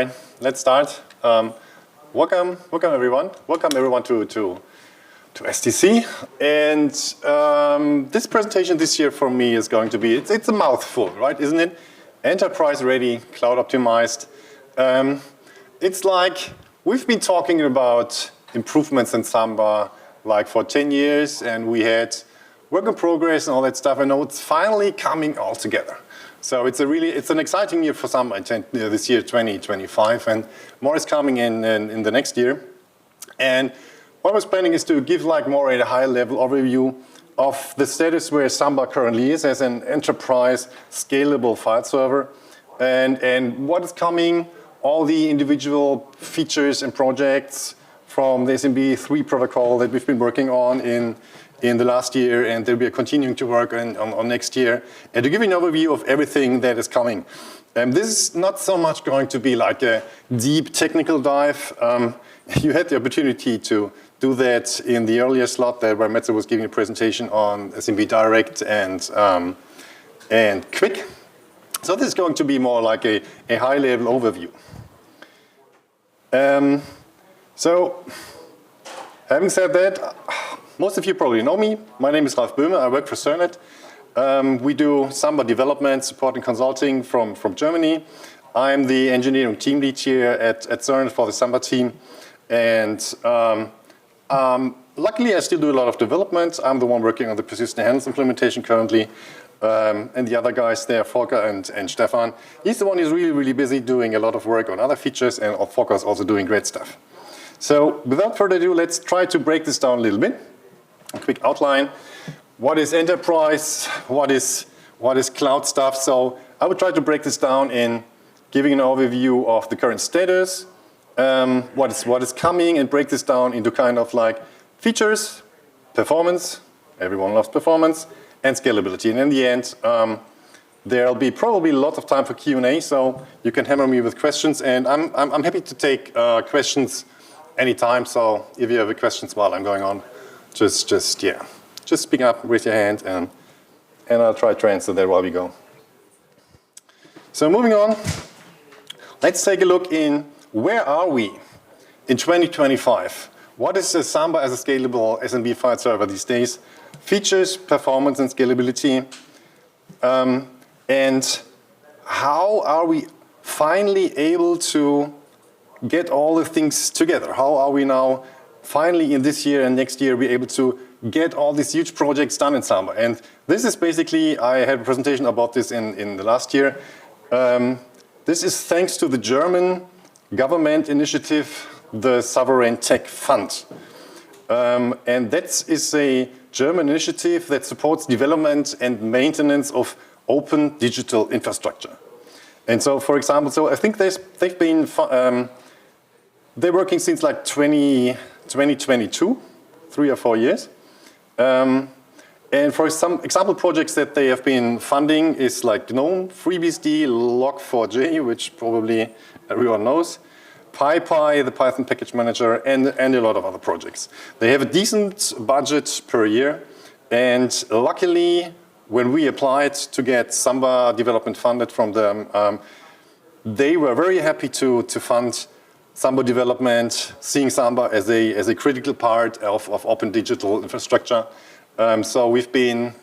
right, let's start. Welcome everyone. Welcome everyone to SDC. And this presentation this year for me is going to be, it's a mouthful, right, isn't it? Enterprise ready, cloud optimized. It's like we've been talking about improvements in Samba like for 10 years, and we had work in progress and all that stuff, and now it's finally coming all together. So it's an exciting year for Samba this year, 2025, and more is coming in the next year. And what I was planning is to give like more at a high level overview of the status where Samba currently is as an enterprise scalable file server, and what is coming, all the individual features and projects from the SMB3 protocol that we've been working on in the last year, and that we are continuing to work on next year, and to give you an overview of everything that is coming. This is not so much going to be like a deep technical dive. You had the opportunity to do that in the earlier slot there where Metze was giving a presentation on SMB Direct and QUIC. So this is going to be more like a high-level overview. So having said that, most of you probably know me. My name is Böhme. I work for SerNet. We do Samba development, support, and consulting from Germany. I'm the engineering team lead here at SerNet for the Samba team. And luckily, I still do a lot of development. I'm the one working on the persistent handles implementation currently. And the other guys there, Volker and Stefan. He's the one who's really, really busy doing a lot of work on other features, and Volker is also doing great stuff. So without further ado, let's try to break this down a little bit. A quick outline. What is enterprise? What is cloud stuff? So I would try to break this down in giving an overview of the current status, what is coming, and break this down into kind of like features, performance, everyone loves performance, and scalability. And in the end, there'll be probably lots of time for Q&A, so you can hammer me with questions, and I'm happy to take questions anytime. So if you have questions while I'm going on, just speak up, raise your hand, and I'll try to answer that while we go. So moving on, let's take a look in where are we in 2025. What is a Samba as a scalable SMB file server these days? Features, performance, and scalability. And how are we finally able to get all the things together? How are we now finally in this year and next year be able to get all these huge projects done in Samba? And this is basically, I had a presentation about this in the last year. This is thanks to the German government initiative, the Sovereign Tech Fund. And that is a German initiative that supports development and maintenance of open digital infrastructure. And so, for example, so I think they've been, they're working since like 2022, 3 or 4 years. And for some example projects that they have been funding is like GNOME, FreeBSD, Log4j, which probably everyone knows, PyPy, the Python package manager, and a lot of other projects. They have a decent budget per year, and luckily, when we applied to get Samba development funded from them, they were very happy to fund Samba development, seeing Samba as a critical part of open digital infrastructure. So we've been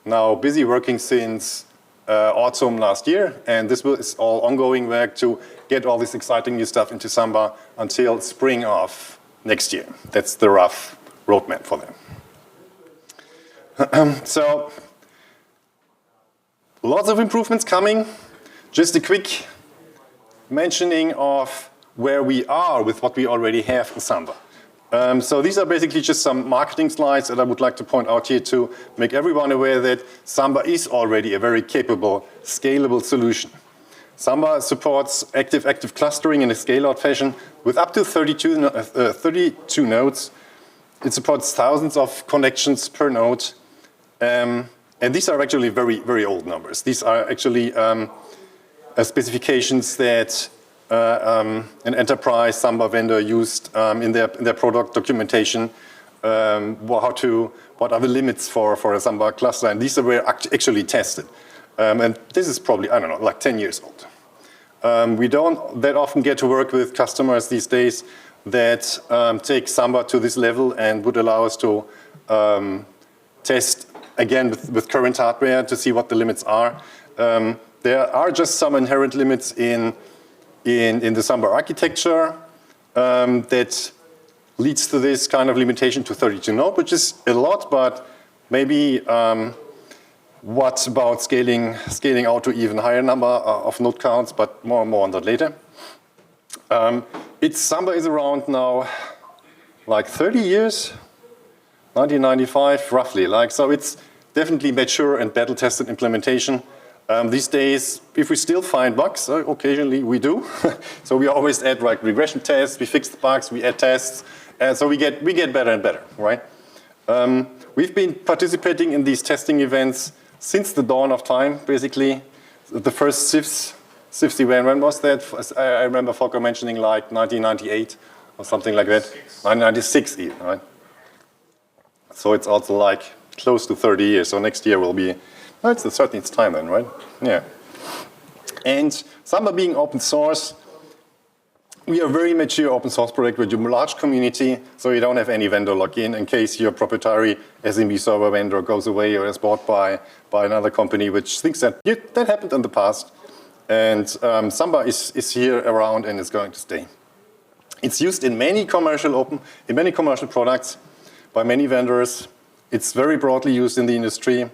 now busy working since autumn last year, and this is all ongoing work to get all this exciting new stuff into Samba until spring of next year. That's the rough roadmap for them. So lots of improvements coming. Just a quick mentioning of where we are with what we already have in Samba. So these are basically just some marketing slides that I would like to point out here to make everyone aware that Samba is already a very capable, scalable solution. Samba supports active clustering in a scale-out fashion with up to 32 nodes. It supports thousands of connections per node. And these are actually very, very old numbers. These are actually specifications that an enterprise Samba vendor used in their product documentation. What are the limits for a Samba cluster? And these were actually tested. And this is probably, I don't know, like 10 years old. We don't that often get to work with customers these days that take Samba to this level and would allow us to test again with current hardware to see what the limits are. There are just some inherent limits in the Samba architecture that leads to this kind of limitation to 32 node, which is a lot, but maybe what about scaling out to even higher number of node counts, but more and more on that later. Samba is around now like 30 years, 1995 roughly, so it's definitely mature and battle-tested implementation. These days, if we still find bugs, occasionally we do. So we always add like regression tests, we fix the bugs, we add tests, and so we get better and better, right? We've been participating in these testing events since the dawn of time, basically. The first CIFS event, when was that? I remember Volker mentioning like 1998 or something like that. 1996 even, right? So it's also like close to 30 years. So next year will be, it's the 13th time then, right? Yeah. And Samba being open source, we are a very mature open source project with a large community, so you don't have any vendor lock-in in case your proprietary SMB server vendor goes away or is bought by another company which thinks that happened in the past. And Samba is here around and is going to stay. It's used in many commercial products by many vendors. It's very broadly used in the industry.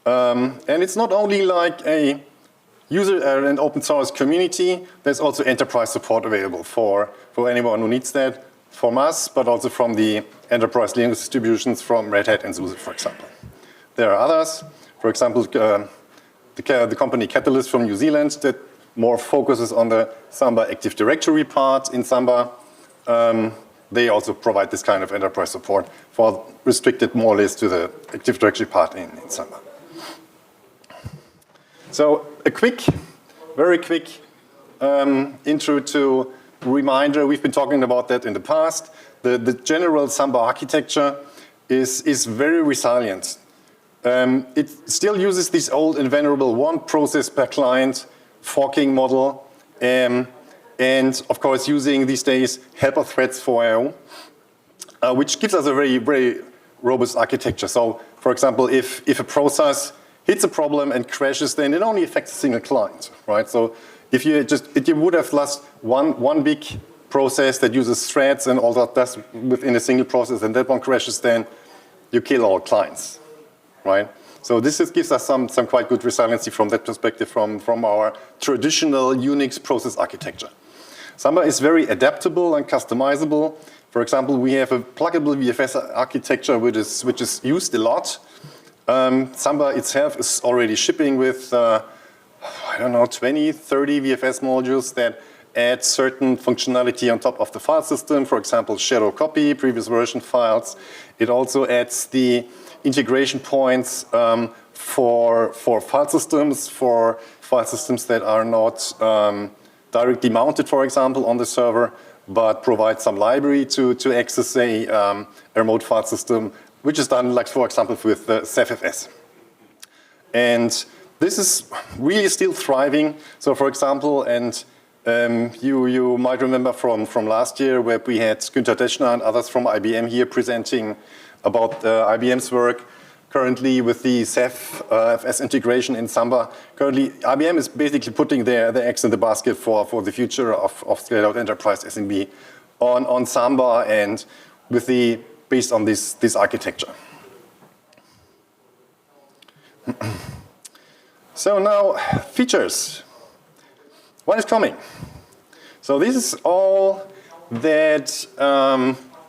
And it's not only like a user and open source community, there's also enterprise support available for anyone who needs that from us, but also from the enterprise Linux distributions from Red Hat and SUSE, for example. There are others, for example, the company Catalyst from New Zealand that more focuses on the Samba Active Directory part in Samba. They also provide this kind of enterprise support for restricted more or less to the Active Directory part in Samba. So a very quick intro to reminder. We've been talking about that in the past. The general Samba architecture is very resilient. It still uses this old and venerable one process per client forking model, and of course using these days helper threads for I/O, which gives us a very, very robust architecture. So, for example, if a process hits a problem and crashes, then it only affects a single client, right? So if you would have lost one big process that uses threads and all that does within a single process, and that one crashes, then you kill all clients, right? So this gives us some quite good resiliency from that perspective from our traditional Unix process architecture. Samba is very adaptable and customizable. For example, we have a pluggable VFS architecture which is used a lot. Samba itself is already shipping with, I don't know, 20, 30 VFS modules that add certain functionality on top of the file system. For example, shadow copy, previous version files. It also adds the integration points for file systems that are not directly mounted, for example, on the server, but provide some library to access a remote file system, which is done, like for example, with SafeFS. And this is really still thriving. So, for example, and you might remember from last year where we had Günter Deschner and others from IBM here presenting about IBM's work currently with the SafeFS integration in Samba. Currently, IBM is basically putting their eggs in the basket for the future of scaled-out enterprise SMB on Samba and based on this architecture. So now, features. What is coming? So this is all that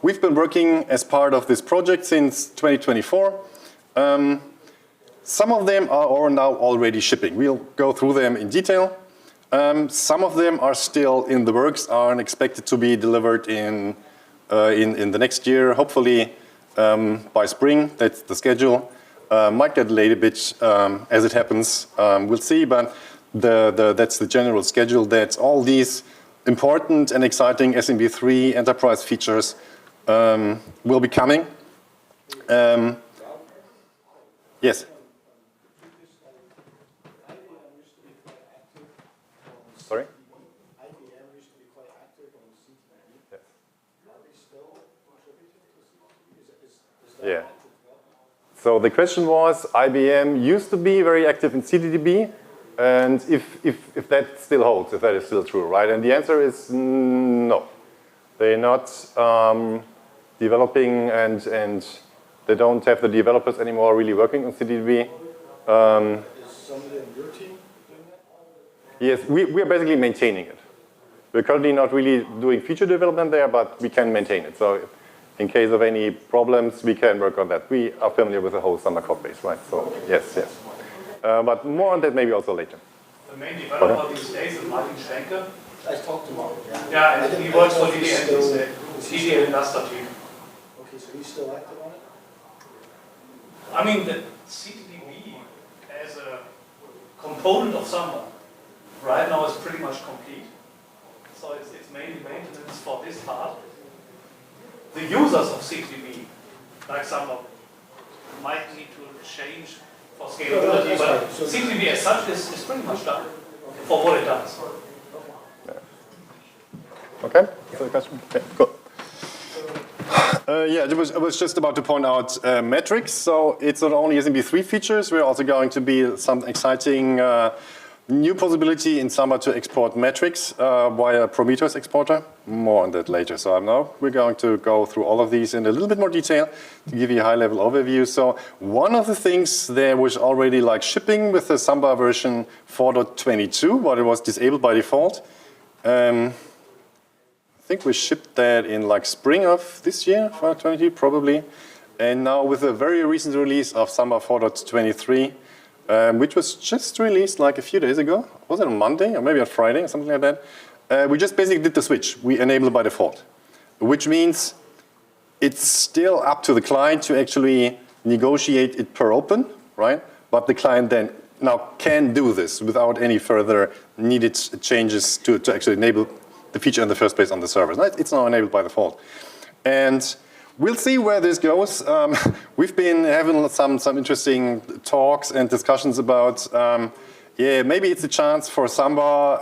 we've been working as part of this project since 2024. Some of them are now already shipping. We'll go through them in detail. Some of them are still in the works, are expected to be delivered in the next year, hopefully by spring. That's the schedule. Might get delayed a bit as it happens. We'll see, but that's the general schedule. That all these important and exciting SMB3 enterprise features will be coming. Yes. Sorry? So the question was, IBM used to be very active in CDDB, and if that still holds, if that is still true, right? And the answer is no. They're not developing, and they don't have the developers anymore really working on CDDB. Is somebody on your team doing that? Yes, we are basically maintaining it. We're currently not really doing feature development there, but we can maintain it. So in case of any problems, we can work on that. We are familiar with the whole Samba code base, right? So yes. But more on that maybe also later. The main developer these days is Martin Schwenke. I talked to Mark. Yeah, and he works for DDN these days. DDN Induster team. Okay, so he's still active on it? I mean, the CDDB as a component of Samba right now is pretty much complete. So it's mainly maintenance for this part. The users of CDDB, like Samba, might need to change for scalability, but CDDB as such is pretty much done for what it does. Okay, so the question? Okay, cool. Yeah, I was just about to point out metrics. So it's not only SMB3 features, we're also going to be some exciting new possibility in Samba to export metrics via Prometheus exporter. More on that later. So now we're going to go through all of these in a little bit more detail to give you a high-level overview. So one of the things there was already like shipping with the Samba version 4.22, but it was disabled by default. I think we shipped that in like spring of this year, 4.22 probably. And now with a very recent release of Samba 4.23, which was just released like a few days ago. Was it on Monday or maybe on Friday or something like that? We just basically did the switch. We enabled by default, which means it's still up to the client to actually negotiate it per open, right? But the client then now can do this without any further needed changes to actually enable the feature in the first place on the servers. It's now enabled by default. And we'll see where this goes. We've been having some interesting talks and discussions about, yeah, maybe it's a chance for Samba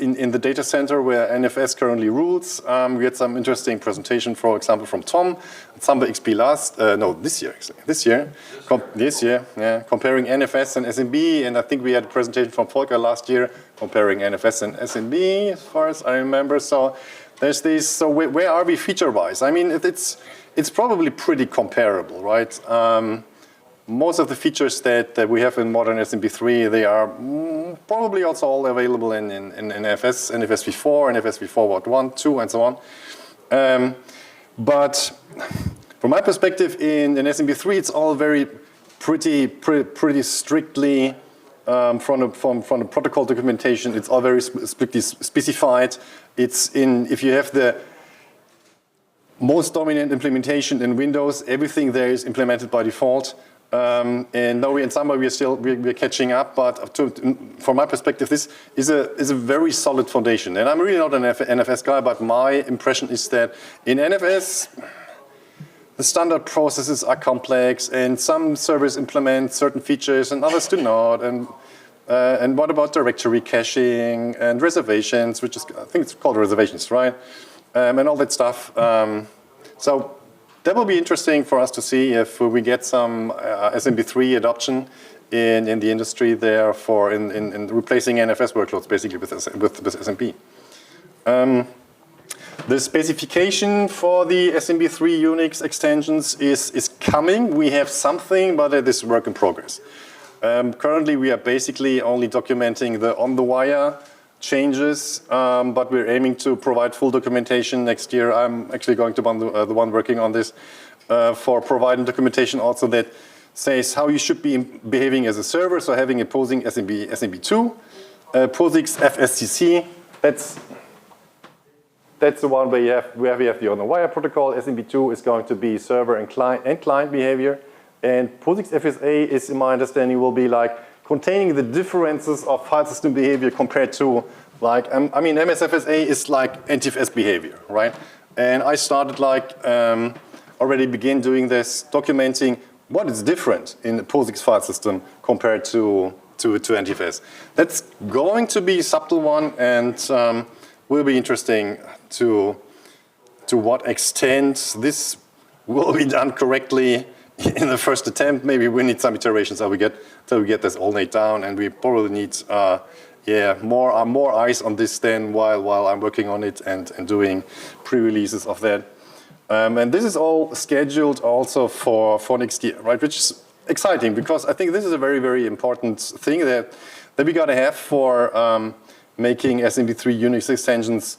in the data center where NFS currently rules. We had some interesting presentation, for example, from Tom at Samba XP this year, actually. This year, yeah, comparing NFS and SMB, and I think we had a presentation from Volker last year comparing NFS and SMB, as far as I remember. So there's this, so where are we feature-wise? I mean, it's probably pretty comparable, right? Most of the features that we have in modern SMB3, they are probably also all available in NFS, NFS v4, NFS v4 1, 2, and so on. But from my perspective, in SMB3, it's all very pretty strictly from the protocol documentation. It's all very strictly specified. It's if you have the most dominant implementation in Windows, everything there is implemented by default. And now in Samba we're catching up, but from my perspective, this is a very solid foundation. And I'm really not an NFS guy, but my impression is that in NFS, the standard processes are complex, and some servers implement certain features and others do not. And what about directory caching and reservations, which is, I think it's called reservations, right? And all that stuff. So that will be interesting for us to see if we get some SMB3 adoption in the industry there for in replacing NFS workloads basically with SMB. The specification for the SMB3 Unix extensions is coming. We have something, but it is work in progress. Currently, we are basically only documenting the on-the-wire changes, but we're aiming to provide full documentation next year. I'm actually going to be the one working on this for providing documentation also that says how you should be behaving as a server, so having a POSIX SMB2, POSIX FSCC, that's the one where we have the on-the-wire protocol. SMB2 is going to be server and client behavior. And POSIX FSA is, in my understanding, will be like containing the differences of file system behavior compared to like, I mean, MSFSA is like NTFS behavior, right? And I started like, already begin doing this, documenting what is different in the POSIX file system compared to NTFS. That's going to be a subtle one, and will be interesting to what extent this will be done correctly in the first attempt. Maybe we need some iterations till we get this all nailed down, and we probably need more eyes on this then while I'm working on it and doing pre-releases of that. And this is all scheduled also for next year, right? Which is exciting because I think this is a very, very important thing that we got to have for making SMB3 Unix extensions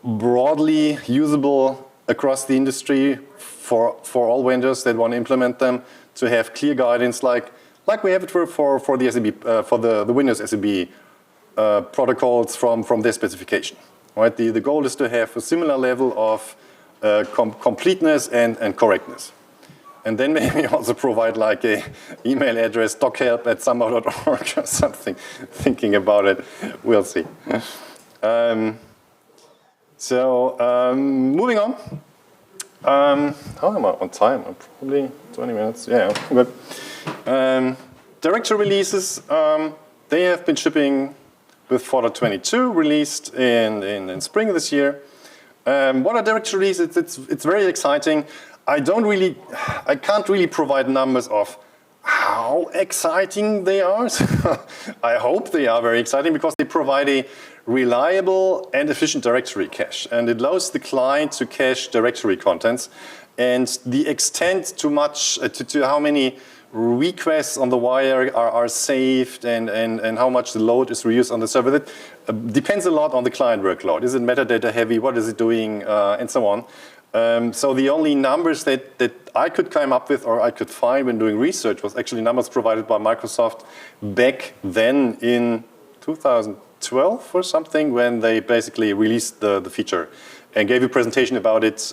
broadly usable across the industry for all vendors that want to implement them, to have clear guidance like we have it for the SMB for the Windows SMB protocols from their specification. Right? The goal is to have a similar level of completeness and correctness. And then maybe also provide like a email address, dochelp@samba.org or something. Thinking about it, we'll see. Moving on. How am I on time? I'm probably 20 minutes. Yeah, good. Directory releases, they have been shipping with 4.22, released in spring this year. What are directory releases? It's very exciting. I can't really provide numbers of how exciting they are. I hope they are very exciting because they provide a reliable and efficient directory cache, and it allows the client to cache directory contents, and the extent to how many requests on the wire are saved and how much the load is reused on the server, that depends a lot on the client workload. Is it metadata heavy? What is it doing? And so on. So the only numbers that I could come up with or I could find when doing research was actually numbers provided by Microsoft back then in 2012 or something, when they basically released the feature and gave a presentation about it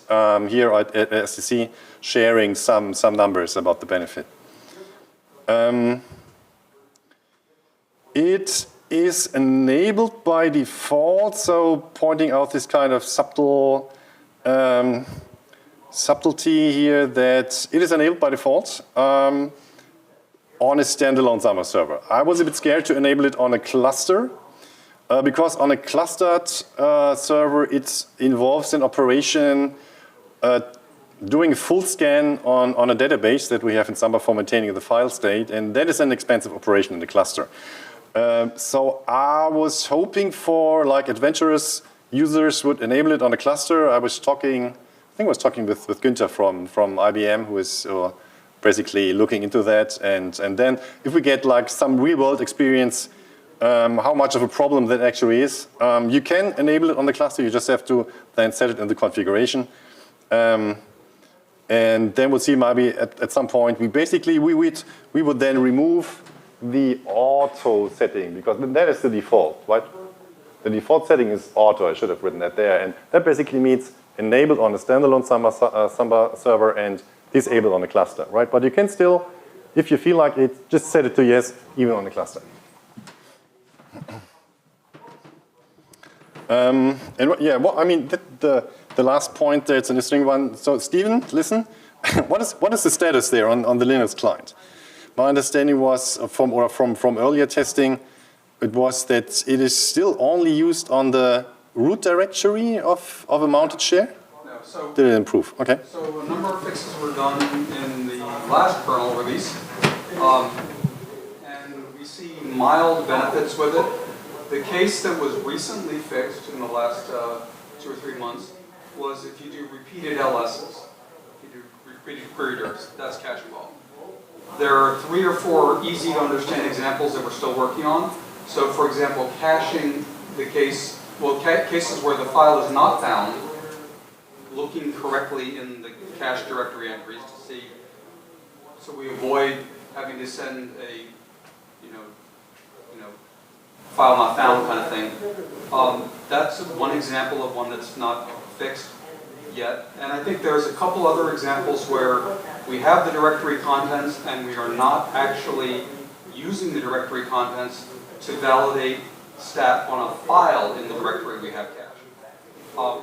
here at SDC, sharing some numbers about the benefit. It is enabled by default, so pointing out this kind of subtlety here, that it is enabled by default on a standalone Samba server. I was a bit scared to enable it on a cluster because on a clustered server it involves an operation doing a full scan on a database that we have in Samba for maintaining the file state, and that is an expensive operation in the cluster. So I was hoping for like adventurous users would enable it on a cluster. I was talking with Günther from IBM, who is basically looking into that, and then if we get like some real world experience, how much of a problem that actually is. You can enable it on the cluster, you just have to then set it in the configuration. And then we'll see maybe at some point, we would then remove the auto setting, because that is the default, right? The default setting is auto. I should have written that there. And that basically means enabled on a standalone Samba server and disabled on a cluster, right? But you can still, if you feel like it, just set it to yes, even on the cluster. The last point there, it's an interesting one. So Stephen, listen, what is the status there on the Linux client? My understanding was from earlier testing, it was that it is still only used on the root directory of a mounted share? No, so did it improve? Okay. So a number of fixes were done in the last kernel release, and we see mild benefits with it. The case that was recently fixed in the last 2 or 3 months was if you do repeated LSs, if you do repeated query dirts, that's caching well. There are 3 or 4 easy to understand examples that we're still working on. So for example, caching the case, cases where the file is not found, looking correctly in the cache directory entries to see, so we avoid having to send a, file not found kind of thing. That's one example of one that's not fixed yet. And I think there's a couple other examples where we have the directory contents and we are not actually using the directory contents to validate stat on a file in the directory we have cached.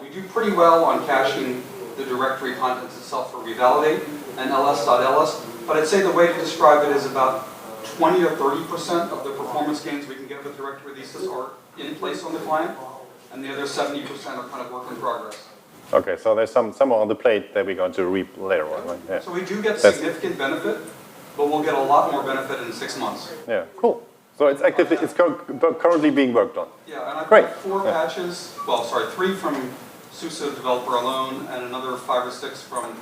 We do pretty well on caching the directory contents itself for revalidate and ls.ls, but I'd say the way to describe it is about 20 or 30% of the performance gains we can get with directory releases are in place on the client, and the other 70% are kind of work in progress. Okay, so there's some on the plate that we're going to reap later on, right? Yeah. So we do get significant benefit, but we'll get a lot more benefit in 6 months. Yeah, cool. So it's actively, it's currently being worked on. Yeah, and I've Great. got 4 patches, well, sorry, 3 from SUSE developer alone, and another 5 or 6 from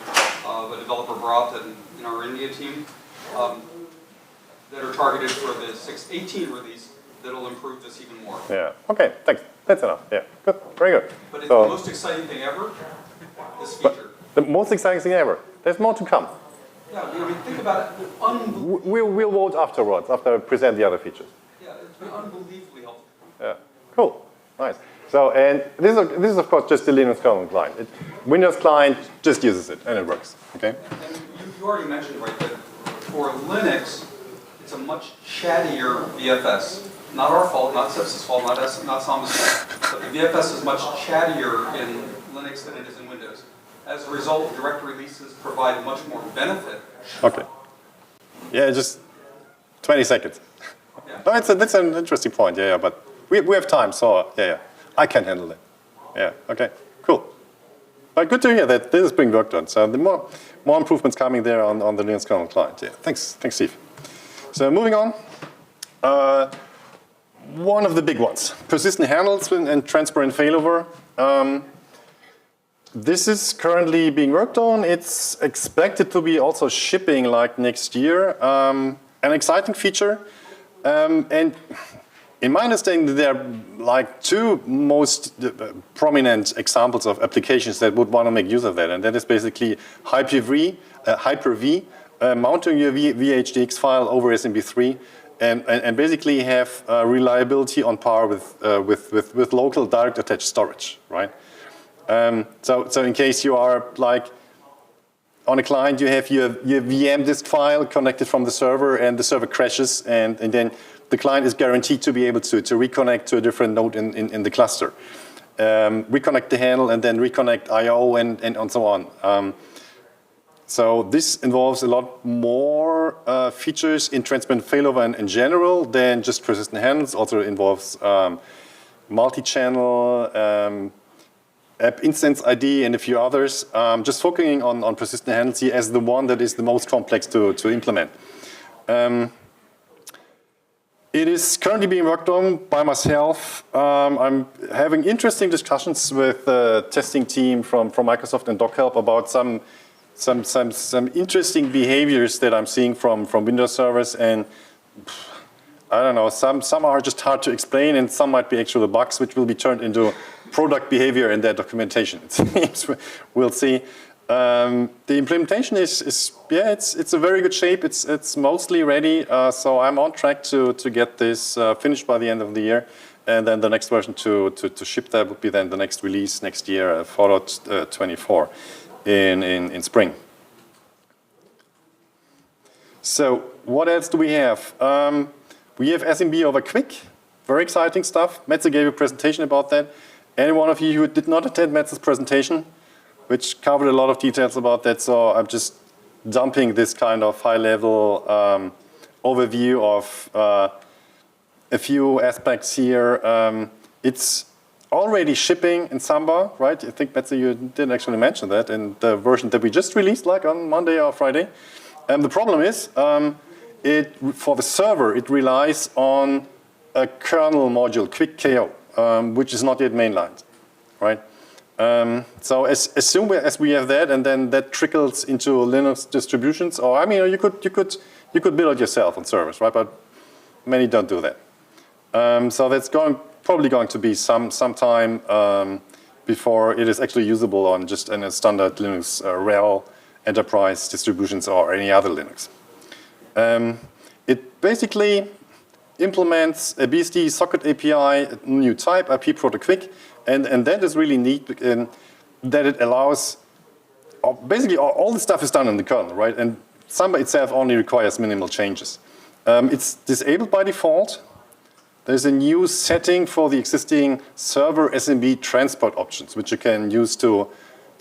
the developer brought in our India team that are targeted for the 6.18 release that'll improve this even more. Yeah, okay, thanks. That's enough, yeah, good, very good. But it's the most exciting thing ever, this feature. The most exciting thing ever. There's more to come. Yeah, I mean, think about it. We'll vote afterwards, after I present the other features. Yeah, it's been unbelievably helpful. Yeah, cool, nice. So, and this is of course just the Linux kernel client. Windows client just uses it and it works, okay? And you already mentioned, right, that for Linux, it's a much chattier VFS. Not our fault, not Ceps's fault, not Samba's fault, but the VFS is much chattier in Linux than it is in Windows. As a result, directory leases provide much more benefit. Okay. Yeah, just 20 seconds. Yeah. No, that's an interesting point, yeah, but we have time, so yeah, I can handle it. Yeah, okay, cool. But good to hear that this is being worked on. So the more improvements coming there on the Linux kernel client. Yeah, thanks, Steve. So moving on. One of the big ones, persistent handles and transparent failover. This is currently being worked on. It's expected to be also shipping like next year. An exciting feature. And in my understanding, there are like 2 most prominent examples of applications that would want to make use of that. And that is basically Hyper-V, mounting your VHDX file over SMB3. And basically have reliability on par with local direct attached storage, right? So in case you are like on a client, you have your VM disk file connected from the server, and the server crashes, and then the client is guaranteed to be able to reconnect to a different node in the cluster, reconnect the handle, and then reconnect I/O and so on. So this involves a lot more features in transparent failover in general than just persistent handles. Also involves multi-channel, app instance ID, and a few others. Just focusing on persistent handles here as the one that is the most complex to implement. It is currently being worked on by myself. I'm having interesting discussions with the testing team from Microsoft and DocHelp about some interesting behaviors that I'm seeing from Windows servers, and I don't know, some are just hard to explain, and some might be actual bugs which will be turned into product behavior in their documentation. It seems. We'll see. The implementation is yeah, it's a very good shape. It's mostly ready, so I'm on track to get this finished by the end of the year, and then the next version to ship that would be then the next release next year, Fallout 24. In spring. So what else do we have? We have SMB over QUIC, very exciting stuff. Metze gave a presentation about that. Any one of you who did not attend Metze's presentation, which covered a lot of details about that, so I'm just dumping this kind of high-level overview of a few aspects here. It's already shipping in Samba, right? I think, Metze, you didn't actually mention that in the version that we just released, like on Monday or Friday. And the problem is, for the server, it relies on a kernel module, QUIC-KO, which is not yet mainlined, right? So as soon as we have that, and then that trickles into Linux distributions, or I mean, you could build it yourself on servers, right? But many don't do that. So that's probably going to be some time before it is actually usable on just in a standard Linux RHEL enterprise distributions or any other Linux. It basically implements a BSD socket API, new type, IP Proto QUIC, and that is really neat in that it allows, basically all the stuff is done in the kernel, right? And Samba itself only requires minimal changes. It's disabled by default. There's a new setting for the existing server SMB transport options, which you can use to,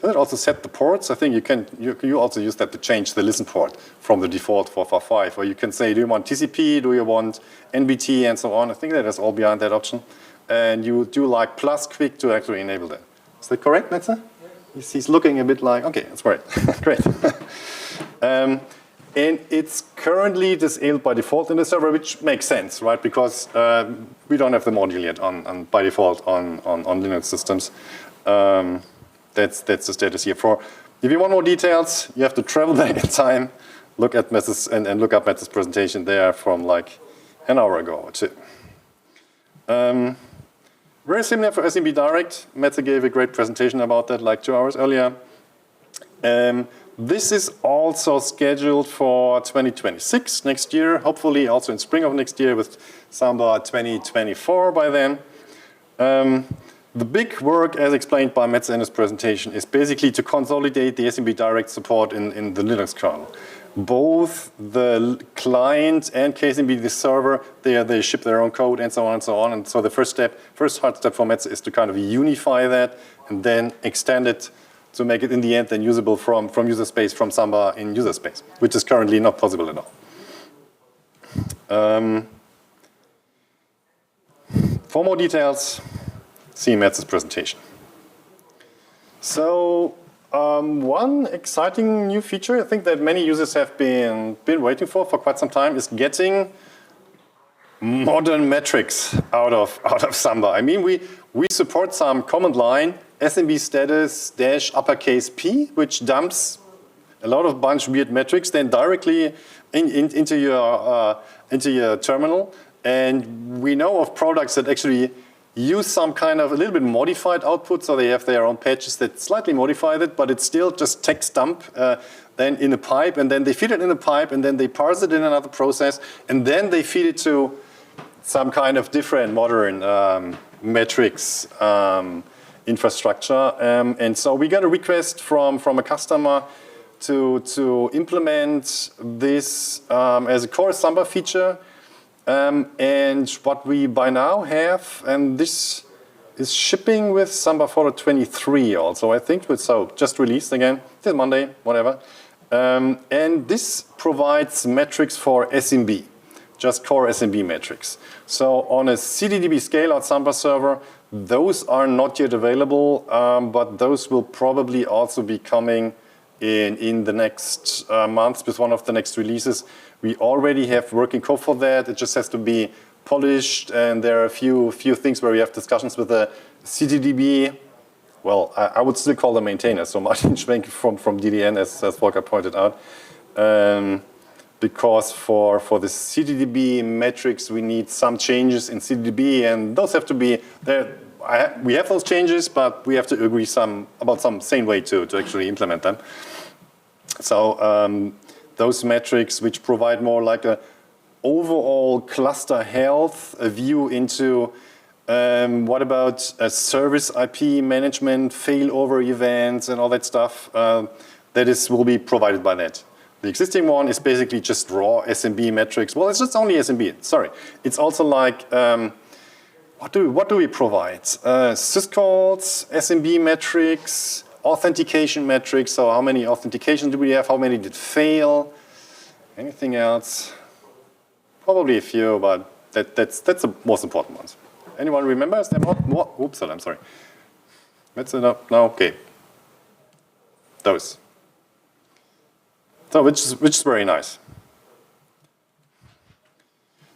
does it also set the ports? I think you also use that to change the listen port from the default 445, or you can say, do you want TCP, do you want NBT, and so on. I think that is all behind that option. And you do like plus QUIC to actually enable that. Is that correct, Metze? He's looking a bit like, okay, that's great, great. And it's currently disabled by default in the server, which makes sense, right? Because we don't have the module yet by default on Linux systems. That's the status here. If you want more details, you have to travel back in time, look at Metz's and look up Metz's presentation there from like an hour ago or two. Very similar for SMB Direct. Metze gave a great presentation about that like 2 hours earlier. This is also scheduled for 2026, next year, hopefully also in spring of next year with Samba 2024 by then. The big work, as explained by Metze in his presentation, is basically to consolidate the SMB Direct support in the Linux kernel. Both the client and KSMB, the server, they ship their own code and so on and so on. And so the first hard step for Metze is to kind of unify that and then extend it to make it in the end then usable from user space, from Samba in user space, which is currently not possible at all. For more details, see Metz's presentation. So one exciting new feature I think that many users have been waiting for quite some time is getting modern metrics out of Samba. I mean, we support some command line SMB status dash uppercase P, which dumps a lot of bunch weird metrics then directly into your terminal. And we know of products that actually use some kind of a little bit modified output, so they have their own patches that slightly modify it, but it's still just text dump then in a pipe, and then they feed it in a pipe, and then they parse it in another process, and then they feed it to some kind of different modern metrics infrastructure. And so we got a request from a customer to implement this as a core Samba feature. And what we by now have, and this is shipping with Samba 4.23 also, I think, so just released again, till Monday, whatever. And this provides metrics for SMB, just core SMB metrics. So on a CDDB scale-out Samba server, those are not yet available, but those will probably also be coming in the next months with one of the next releases. We already have working code for that. It just has to be polished, and there are a few things where we have discussions with the CDDB. Well, I would still call them maintainers, so Martin Schwenk from DDN, as Volker pointed out. Because for the CDDB metrics, we need some changes in CDDB, and those have to be there. We have those changes, but we have to agree about some sane way to actually implement them. So those metrics which provide more like a overall cluster health, a view into what about service IP management, failover events, and all that stuff, will be provided by that. The existing one is basically just raw SMB metrics. Well, it's just only SMB, sorry. It's also like, what do we provide? syscalls, SMB metrics, authentication metrics. So how many authentications do we have? How many did fail? Anything else? Probably a few, but that's the most important ones. Anyone remember? Is there more? Oops, I'm sorry. That's enough. No, okay. Those. So which is very nice.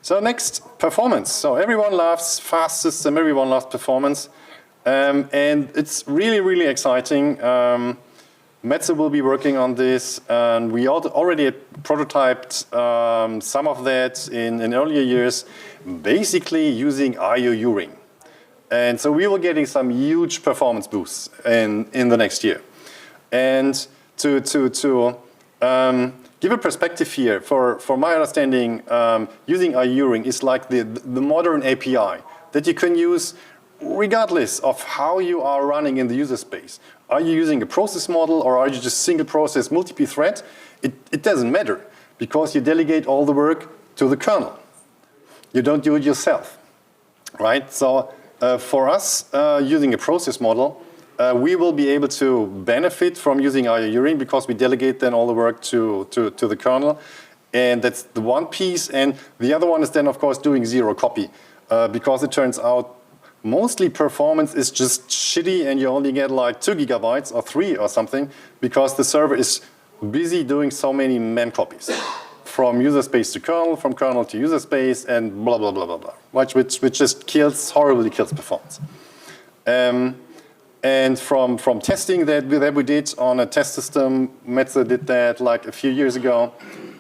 So next, performance. So everyone loves fast system, everyone loves performance. And it's really, really exciting. Metze will be working on this, and we already prototyped some of that in earlier years, basically using IO ring. And so we were getting some huge performance boosts in the next year. And to give a perspective here, for my understanding, using IO ring is like the modern API that you can use regardless of how you are running in the user space. Are you using a process model, or are you just single process, multiple thread? It doesn't matter, because you delegate all the work to the kernel. You don't do it yourself, right? So for us, using a process model, we will be able to benefit from using IO ring because we delegate then all the work to the kernel. And that's the one piece. And the other one is then, of course, doing zero copy, because it turns out mostly performance is just shitty and you only get like 2 gigabytes or 3 or something because the server is busy doing so many mem copies from user space to kernel, from kernel to user space, and blah, blah, blah, blah, blah, which just horribly kills performance. And from testing that we did on a test system, Metze did that like a few years ago.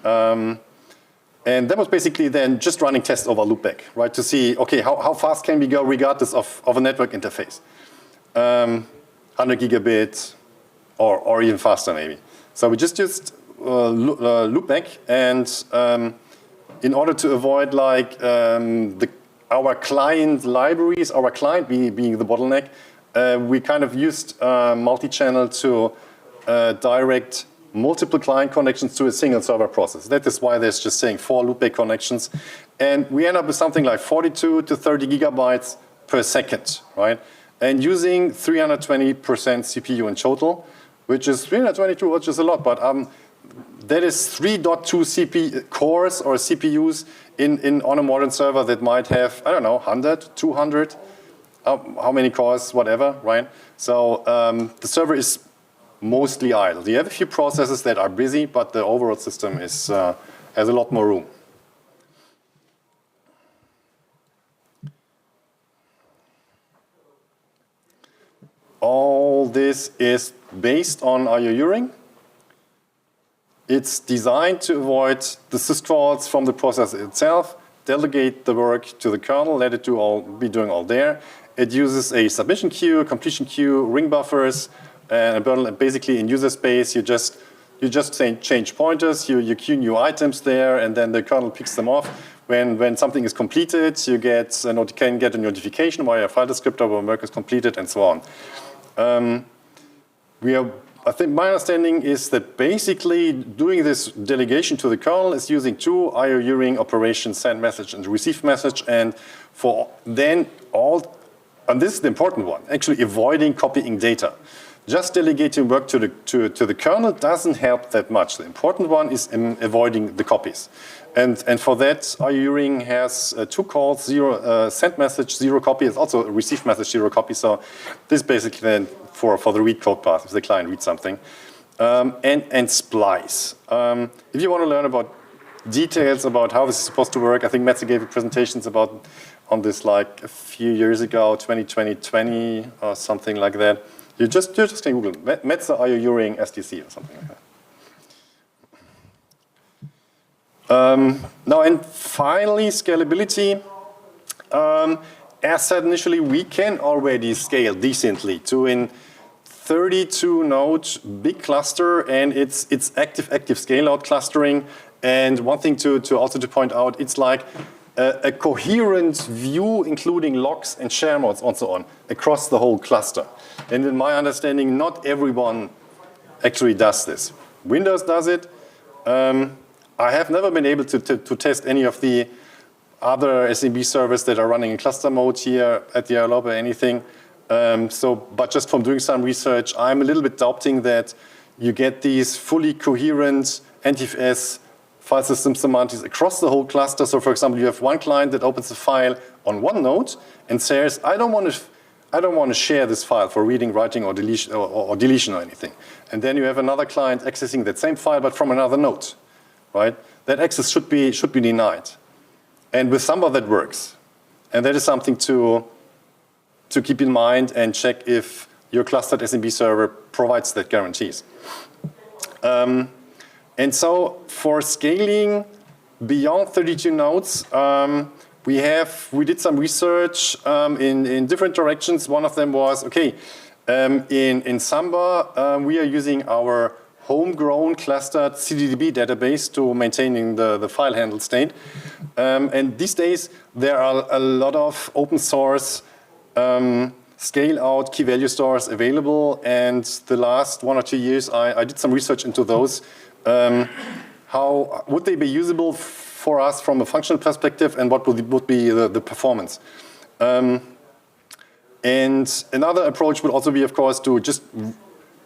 And that was basically then just running tests over loopback, right? To see, okay, how fast can we go regardless of a network interface? 100 gigabit or even faster maybe. So we just loopback, and in order to avoid like our client libraries, our client being the bottleneck, we kind of used multi-channel to direct multiple client connections to a single server process. That is why there's just saying 4 loopback connections. And we end up with something like 42 to 30 gigabytes per second, right? And using 320% CPU in total, which is 322, which is a lot, but that is 3.2 CPU cores or CPUs on a modern server that might have, I don't know, 100, 200, how many cores, whatever, right? So the server is mostly idle. You have a few processes that are busy, but the overall system is, has a lot more room. All this is based on IOU ring. It's designed to avoid the syscalls from the process itself, delegate the work to the kernel, let it be doing all there. It uses a submission queue, completion queue, ring buffers, and basically in user space, you just change pointers, you queue new items there, and then the kernel picks them off. When something is completed, you can get a notification via a file descriptor when work is completed, and so on. I think my understanding is that basically doing this delegation to the kernel is using 2 IOU ring operations, send message and receive message, and and this is the important one, actually avoiding copying data. Just delegating work to the kernel doesn't help that much. The important one is avoiding the copies. And for that, IOU ring has 2 calls, send message, 0 copy. It's also a receive message, 0 copy. So this is basically then for the read code path, if the client reads something. And splice. If you want to learn about details about how this is supposed to work, I think Metze gave presentations on this like a few years ago, 2020 or something like that. You just can Google Metze IOU ring SDC or something like that. Now, and finally, scalability. As said initially, we can already scale decently to in 32 node big cluster, and it's active scale out clustering. And one thing to point out, it's like a coherent view, including logs and share modes and so on, across the whole cluster. And in my understanding, not everyone actually does this. Windows does it. I have never been able to test any of the other SMB servers that are running in cluster mode here at the ILOP or anything. But just from doing some research, I'm a little bit doubting that you get these fully coherent NTFS file system semantics across the whole cluster. So for example, you have one client that opens a file on one node and says, I don't want to share this file for reading, writing, or deletion or anything. And then you have another client accessing that same file, but from another node, right? That access should be denied. And with Samba, that works. And that is something to keep in mind and check if your clustered SMB server provides that guarantees. And so for scaling beyond 32 nodes, we did some research in different directions. One of them was, okay, in Samba, we are using our homegrown clustered CDDB database to maintaining the file handle state. And these days, there are a lot of open source scale out key value stores available. And the last 1 or 2 years, I did some research into those. How would they be usable for us from a functional perspective, and what would be the performance? And another approach would also be, of course, to just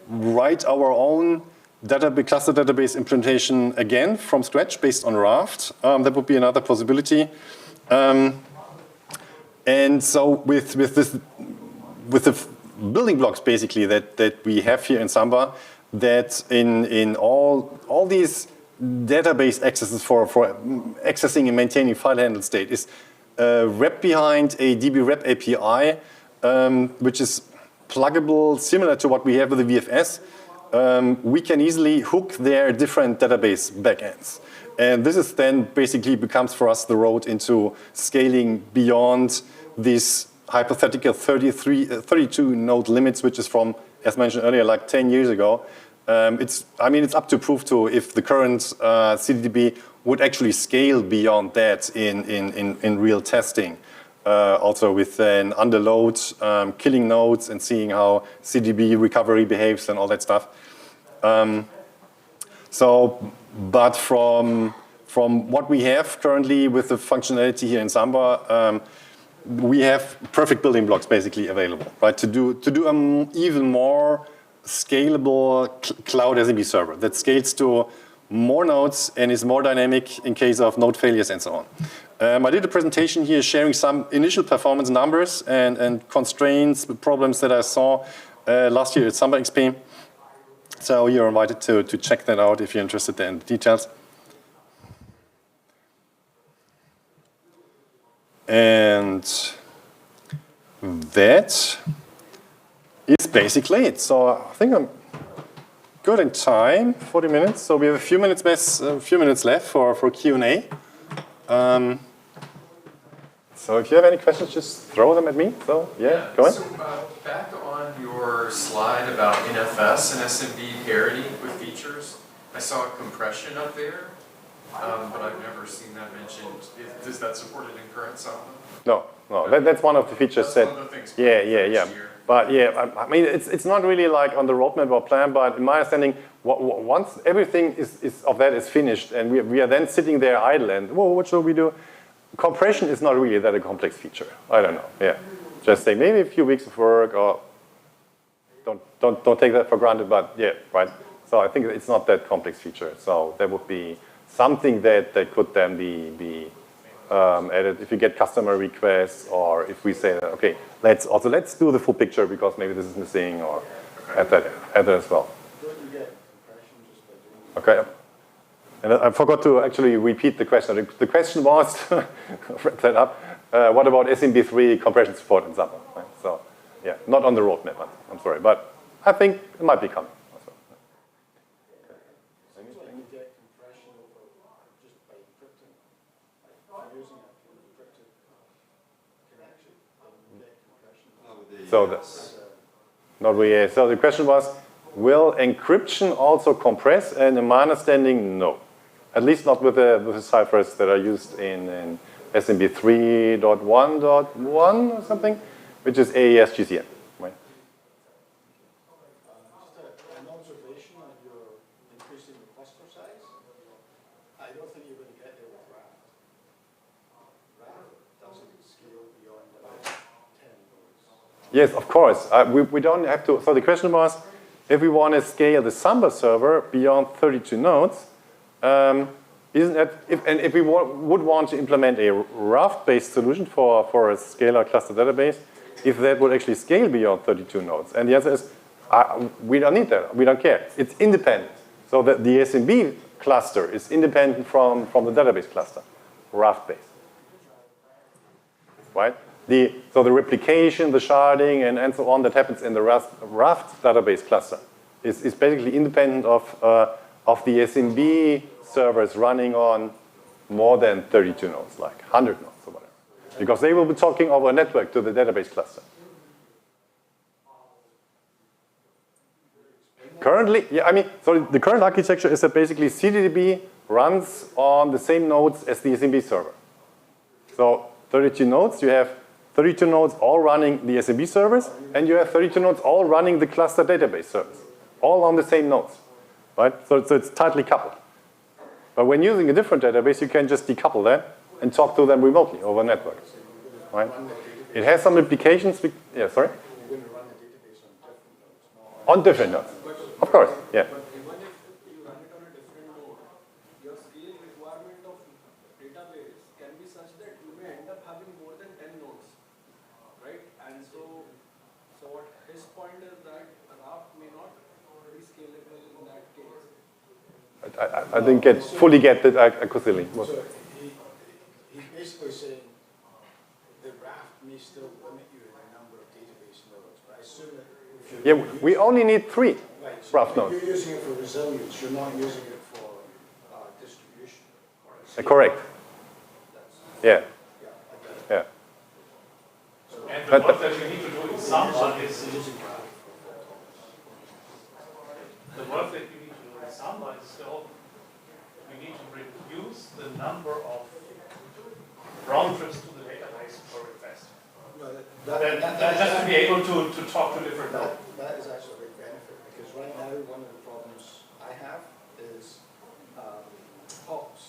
write our own cluster database implementation again from scratch based on Raft. That would be another possibility. And so with the building blocks basically that we have here in Samba, that in all these database accesses for accessing and maintaining file handle state is wrapped behind a DB rep API, which is pluggable, similar to what we have with the VFS. We can easily hook their different database backends. And this is then basically becomes for us the road into scaling beyond these hypothetical 32 node limits, which is from, as mentioned earlier, like 10 years ago. It's up to proof to if the current CDDB would actually scale beyond that in real testing. Also with an underload, killing nodes and seeing how CDB recovery behaves and all that stuff. But from what we have currently with the functionality here in Samba, we have perfect building blocks basically available, right? To do an even more scalable cloud SMB server that scales to more nodes and is more dynamic in case of node failures and so on. I did a presentation here sharing some initial performance numbers and constraints, problems that I saw last year at Samba XP. So you're invited to check that out if you're interested in the details. And that is basically it. So I think I'm good in time, 40 minutes. So we have a few minutes left for Q&A. So if you have any questions, just throw them at me. So yeah, go ahead. So back on your slide about NFS and SMB parity with features, I saw compression up there, but I've never seen that mentioned. Is that supported in current Samba? No. That's one of the features That's one of the things yeah. But yeah, I mean, it's not really like on the roadmap or plan, but in my understanding, once everything is finished and we are then sitting there idle and, whoa, what should we do? Compression is not really that a complex feature. I don't know, yeah. Just say maybe a few weeks of work or don't take that for granted, but yeah, right? So I think it's not that complex feature. So there would be something that could then be added if you get customer requests, or if we say, okay, let's do the full picture because maybe this is missing, or add that as well. Don't you get compression just by doing Okay. And I forgot to actually repeat the question. The question was, wrap that up, what about SMB3 compression support in Samba? Right? So yeah, not on the roadmap, I'm sorry, but I think it might be coming. So the question was, will encryption also compress? And in my understanding, no. At least not with the ciphers that are used in SMB3.1.1 or something, which is AES GCN. Right? Just an observation on your increasing the cluster size. I don't think you're going to get there with RAFT. RAFT doesn't scale beyond about 10 nodes. Yes, of course. We don't have to. So the question was, if we want to scale the Samba server beyond 32 nodes, if we would want to implement a Raft-based solution for a scalar cluster database, if that would actually scale beyond 32 nodes? And the answer is, we don't need that. We don't care. It's independent. So that the SMB cluster is independent from the database cluster, Raft-based. Right? So the replication, the sharding, and so on that happens in the Raft database cluster is basically independent of the SMB servers running on more than 32 nodes, like 100 nodes or whatever. Because they will be talking over a network to the database cluster. Currently, yeah, I mean, so the current architecture is that basically CDDB runs on the same nodes as the SMB server. So 32 nodes, you have 32 nodes all running the SMB servers, and you have 32 nodes all running the cluster database servers, all on the same nodes, right? So it's tightly coupled. But when using a different database, you can just decouple that and talk to them remotely over network, right? It has some implications. Yeah, sorry? You're going to run the database on different nodes. On different nodes, of course, yeah. But even if you run it on a different node, your scale requirement of database can be such that you may end up having more than 10 nodes I didn't fully get that acoustically. So he's basically saying the raft may still limit you in the number of database nodes, but I assume that if you're We only need 3 right, so raft nodes. you're using it for resilience, you're not using it for distribution. Correct. Yeah. Yeah. And the work that you need to do in Samba is the work that you need to do in Samba is still we need to reduce the number of round trips to the database per request. No, Just to be able to talk to different nodes. that is actually a big benefit because right now one of the problems I have is hops,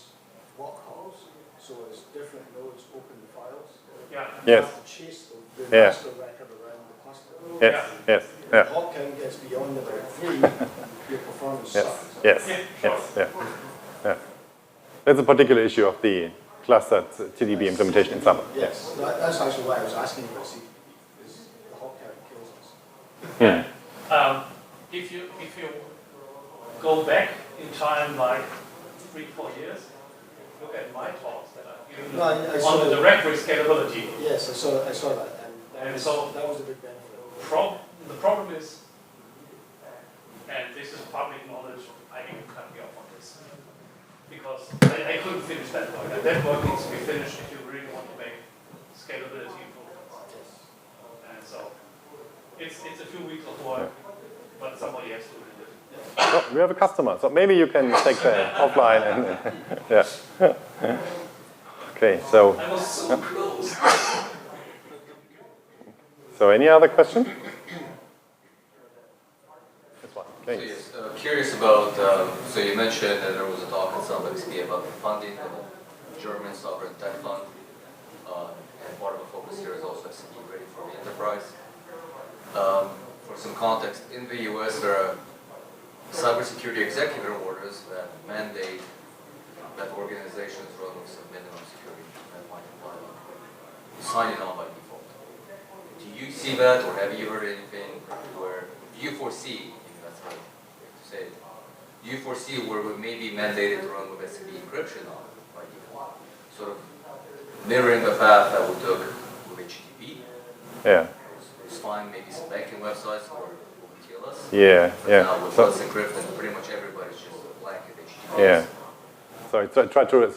lock hops. So as different nodes open the files, Yeah. you Yes. have to chase the Yeah. master record around the cluster. Yes. Yes. If Yeah. the hop count gets beyond about 3, your performance Yes. sucks. Yes. Yeah, Yes. Yeah. Yeah. That's a particular issue of the clustered TDB implementation in Samba. Yes, that's actually why I was asking about CTDB, is the hop count kills us. If you go back in time like 3-4 years, look at my talks that I've given No, I saw on the that. directory scalability. Yes, I saw that, And so- that was a big benefit. The problem is, and this is public knowledge, I can cut me off on this. Because I couldn't finish that work. And that work needs to be finished if you really want to make scalability improvements. And so it's a few weeks of work, but somebody has to do it. Oh, we have a customer, so maybe you can take that offline. And, yeah. Okay, so I was so close. any other question? This one. So Okay. yes, curious about, so you mentioned that there was a talk in Samba3 about the funding of the German sovereign tech fund, and part of the focus here is also SMB ready for the enterprise. For some context, in the US there are cybersecurity executive orders that mandate that organizations run with some minimum security that might apply signing on by default. Do you see that, or have you heard anything where you foresee, if that's right to say, do you foresee where we may be mandated to run with SMB encryption on by default, sort of mirroring the path that we took with HTTP? Yeah. It was fine, maybe some banking websites or TLS. Yeah. But Yeah. now with So, Let's Encrypt, and pretty much everybody's just a blanket HTTP. yeah. So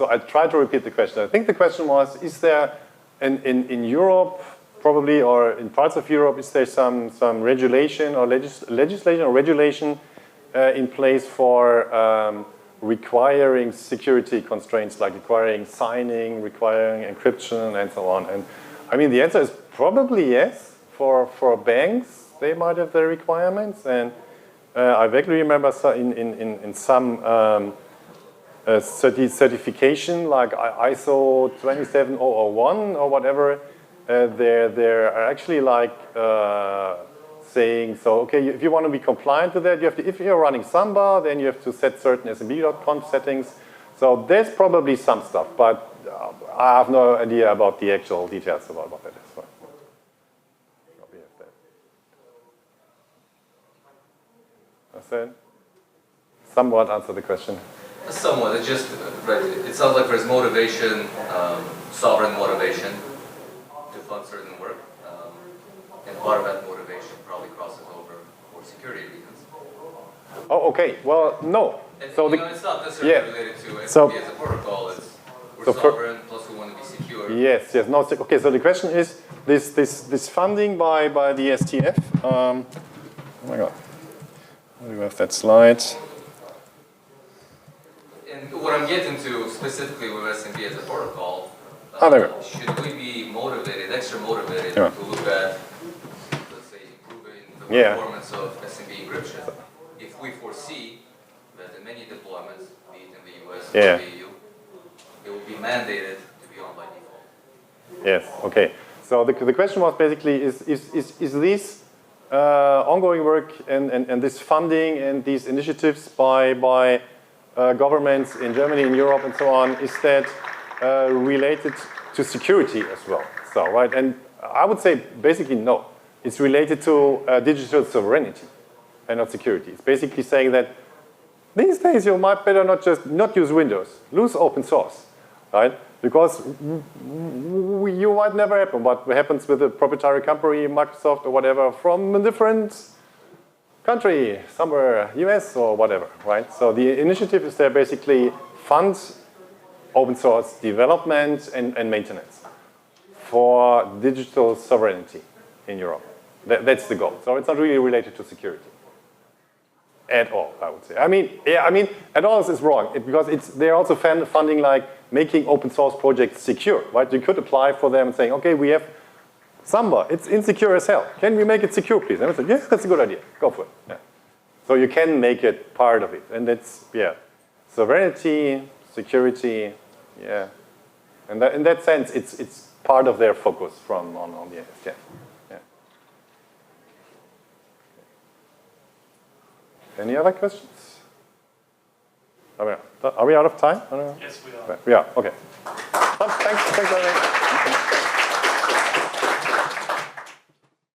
I tried to repeat the question. I think the question was: is there, in Europe, probably, or in parts of Europe, is there some regulation or legislation or regulation in place for requiring security constraints, like requiring signing, requiring encryption, and so on? And I mean, the answer is probably yes. For banks, they might have their requirements, and I vaguely remember in some certification, like ISO 27001 or whatever, they're actually like saying, so okay, if you want to be compliant with that, you have to, if you're running Samba, then you have to set certain SMB.conf settings. So there's probably some stuff, but I have no idea about the actual details about what that is. So, does that somewhat answer the question? Somewhat. It just, right, it sounds like there's motivation, sovereign motivation to fund certain work, and part of that motivation probably crosses over for security reasons. Oh, okay. Well, no. And, So it's not necessarily related to SMB as a protocol. It's we're sovereign, plus we want to be secure. Yes. No. Okay. So the question is this funding by the STF. Oh my God. Where do you have that slide? And what I'm getting to specifically with SMB as a protocol, There we go. should we be motivated, extra motivated, Yeah. to look at, let's say, improving the Yeah. performance of SMB encryption, if we foresee that in many deployments, be it in the US or Yeah. the EU, it will be mandated to be on by default? Yes. Okay. So the question was basically is this ongoing work and this funding and these initiatives by governments in Germany, in Europe, and so on, is that related to security as well? So, right, and I would say basically no. It's related to digital sovereignty and not security. It's basically saying that these days you might better not use Windows, use open source, right? Because you might never happen what happens with a proprietary company, Microsoft or whatever, from a different country, somewhere, US or whatever, right? So the initiative is there basically funds open source development and maintenance for digital sovereignty in Europe. That's the goal. So it's not really related to security at all, I would say. I mean, at all is wrong because they're also funding like making open source projects secure, right? You could apply for them and saying, okay, we have Samba, it's insecure as hell. Can we make it secure, please? And I said, yeah, that's a good idea. Go for it. Yeah. So you can make it part of it, and that's sovereignty, security, yeah. And in that sense, it's part of their focus on the SDN. Yeah. Any other questions? Are we out of time? Yes, we are. We are. Okay. Thanks very much.